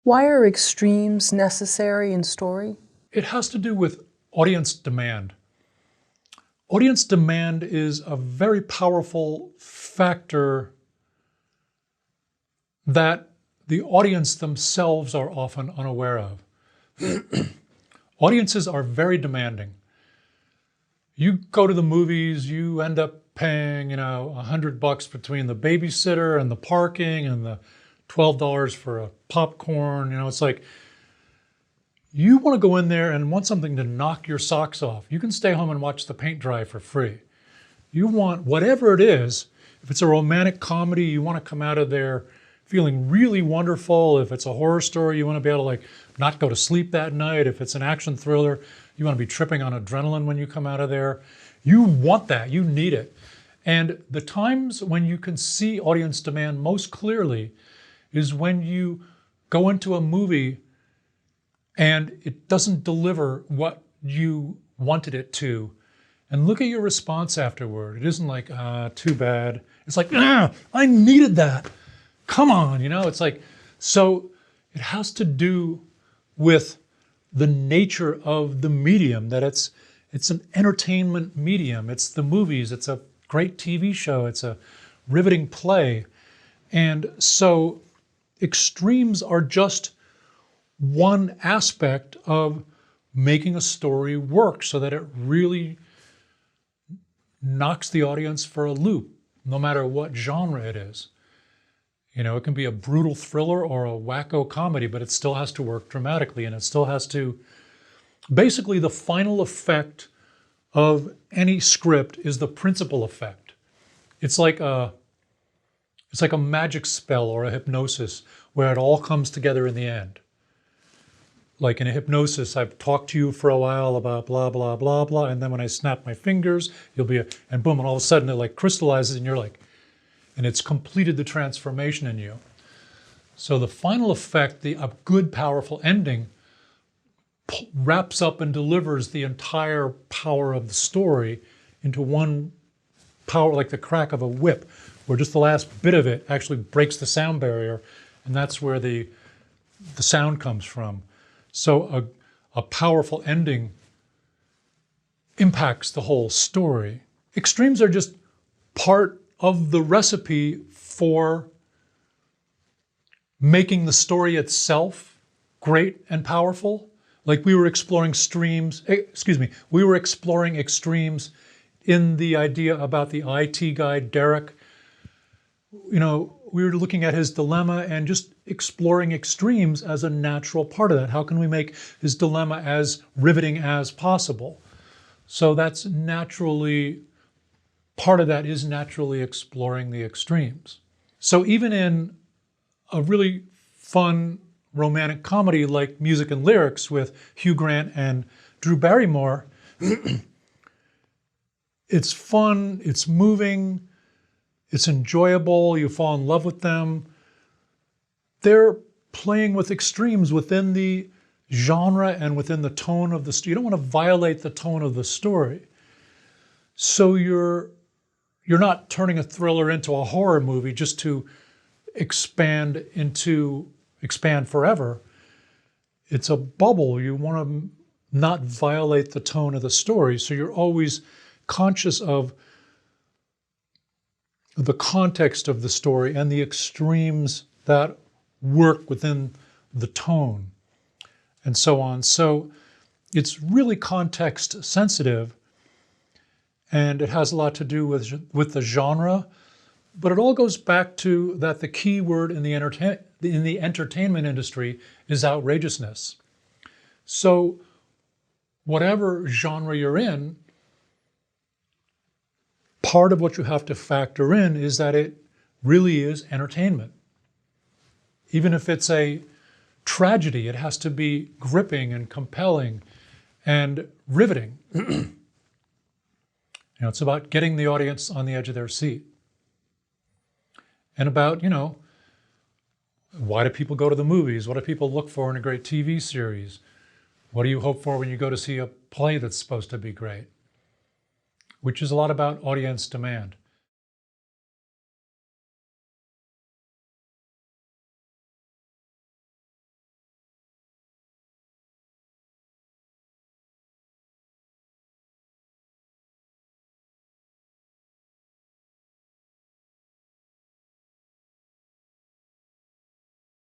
Why are extremes necessary in story? It has to do with audience demand. Audience demand is a very powerful factor that the audience themselves are often unaware of. Audiences are very demanding. You go to the movies, you end up paying, $100 between the babysitter and the parking and the $12 for a popcorn. It's like, you want to go in there and want something to knock your socks off. You can stay home and watch the paint dry for free. You want whatever it is. If it's a romantic comedy, you want to come out of there feeling really wonderful. If it's a horror story, you want to be able to not go to sleep that night. If it's an action thriller, you want to be tripping on adrenaline when you come out of there. You want that, you need it. And the times when you can see audience demand most clearly is when you go into a movie and it doesn't deliver what you wanted it to. And look at your response afterward. It isn't like, too bad. It's like, I needed that. Come on, it's like, so it has to do with the nature of the medium, that it's an entertainment medium. It's the movies, it's a great TV show, it's a riveting play. And so extremes are just one aspect of making a story work so that it really knocks the audience for a loop, no matter what genre it is. It can be a brutal thriller or a wacko comedy, but it still has to work dramatically, and it still has to, basically the final effect of any script is the principal effect. It's like a magic spell or a hypnosis where it all comes together in the end. Like in a hypnosis, I've talked to you for a while about blah, blah, blah, blah, and then when I snap my fingers, and boom, and all of a sudden it crystallizes and you're like, and it's completed the transformation in you. So the final effect, a good, powerful ending, wraps up and delivers the entire power of the story into one power, like the crack of a whip, where just the last bit of it actually breaks the sound barrier, and that's where the sound comes from. So a powerful ending impacts the whole story. Extremes are just part of the recipe for making the story itself great and powerful. Like we were exploring we were exploring extremes in the idea about the IT guy, Derek. We were looking at his dilemma and just exploring extremes as a natural part of that. How can we make his dilemma as riveting as possible? So that's naturally, part of that is naturally exploring the extremes. So even in a really fun romantic comedy like Music and Lyrics with Hugh Grant and Drew Barrymore, it's fun, it's moving, it's enjoyable, you fall in love with them. They're playing with extremes within the genre and within the tone of the story. You don't want to violate the tone of the story. So you're not turning a thriller into a horror movie just to expand forever. It's a bubble. You want to not violate the tone of the story. So you're always conscious of the context of the story and the extremes that work within the tone and so on. So it's really context sensitive, and it has a lot to do with the genre, but it all goes back to that the key word in the entertainment industry is outrageousness. So whatever genre you're in, part of what you have to factor in is that it really is entertainment. Even if it's a tragedy, it has to be gripping and compelling and riveting. It's about getting the audience on the edge of their seat. And about, why do people go to the movies? What do people look for in a great TV series? What do you hope for when you go to see a play that's supposed to be great? Which is a lot about audience demand.